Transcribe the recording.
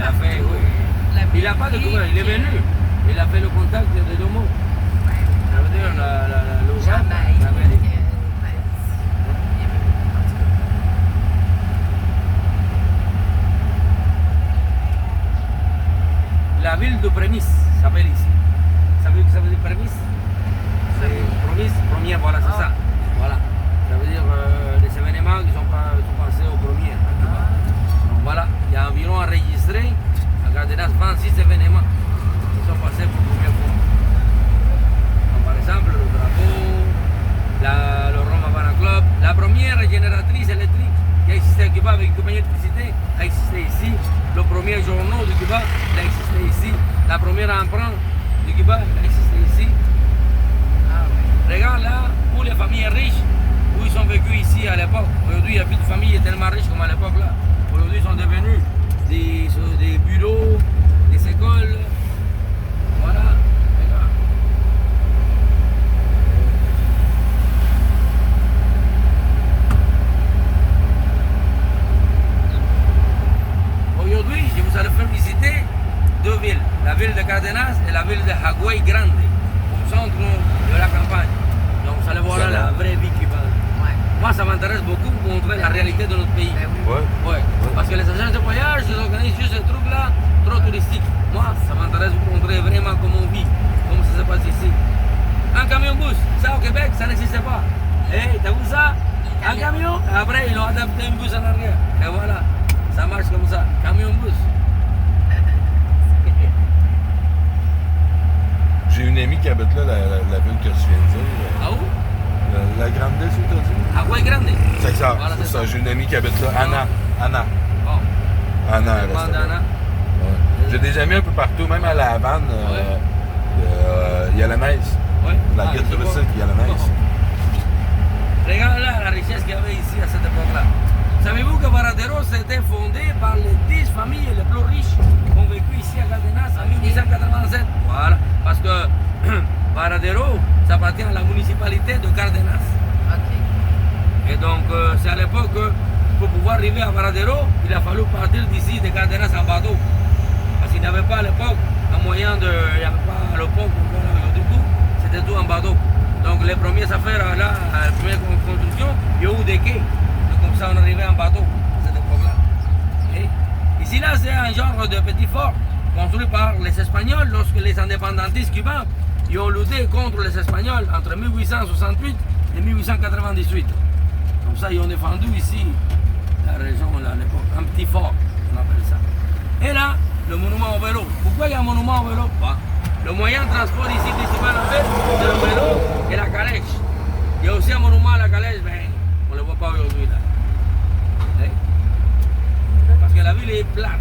a fait, oui. Il n'a pas découvert, il est venu. Il a fait le contact de deux mots. Ça veut dire le Jamaïque, Jamaïque. La ville de Prémisse s'appelle ici. Ça veut dire Prémisse? C'est Prémisse, première, voilà, c'est ça. Voilà. Ça veut dire les événements qui sont passés au premier. Donc voilà, il y a environ enregistré à Cardenas 26 événements qui sont passés pour la première fois. Donc, par exemple, le drapeau, le Roma Havana Club, la première génératrice électrique qui a existé à Cuba avec une compagnie d'électricité a existé ici. Le premier journal de Cuba a existé ici. La première empreinte de Cuba a existé ici. Regarde là, pour les familles riches, où ils sont vécus ici à l'époque. Aujourd'hui, il n'y a plus de familles tellement riches comme à l'époque là. Aujourd'hui, ils sont devenus des bureaux, des écoles. Voilà, regarde. Aujourd'hui, je vous allez faire visiter deux villes, la ville de Cardenas et la ville de Hagüey Grande, au centre de la campagne. Donc vous allez voir là la vraie vie cubaine. Moi, ça m'intéresse beaucoup de montrer la réalité de notre pays. Ouais. Parce que les agences de voyage, ils organisent juste ce truc-là, trop touristique. Moi, ça m'intéresse de montrer vraiment comment on vit, comment ça se passe ici. Un camion-bus, ça au Québec, ça n'existait pas. Hey, t'as vu ça? Un camion, après ils ont adapté un bus en arrière. Et voilà, ça marche comme ça, camion-bus. J'ai une amie qui habite là, la ville que tu viens de dire. Ah où? La Grande, c'est t'as dit? Hagüey Grande. C'est ça, Voilà, c'est ça. J'ai une amie qui habite là. Anna. Bon. Anna, elle Demande reste là. Anna. Ouais. J'ai des amis un peu partout, même à La Havane. Il y a la messe. Ouais. La guide touristique, il y a la messe. Regarde là la richesse qu'il y avait ici à cette époque-là. Savez-vous que Varadero s'était fondé par les 10 familles les plus riches qui ont vécu ici à Cardenas en 1887? Voilà, parce que Varadero, ça appartient à la municipalité de Cardenas. Et donc, c'est à l'époque que pour pouvoir arriver à Varadero, il a fallu partir d'ici de Cardenas en bateau. Parce qu'il n'y avait pas à l'époque un moyen de. Il n'y avait pas le pont qu'on a aujourd'hui, c'était tout en bateau. Donc, les premières affaires là, la première construction, il y a eu des quais. Donc, comme ça, on arrivait en bateau à cette époque-là. Ici, là, c'est un genre de petit fort construit par les Espagnols lorsque les indépendantistes cubains ils ont lutté contre les Espagnols entre 1868 et 1898. Comme ça, ils ont défendu ici la région à l'époque, un petit fort, on appelle ça. Et là, le monument au vélo. Pourquoi il y a un monument au vélo? Le moyen de transport ici principal en fait, c'est le vélo et la calèche. Il y a aussi un monument à la calèche, mais on ne le voit pas aujourd'hui là. Parce que la ville est plate.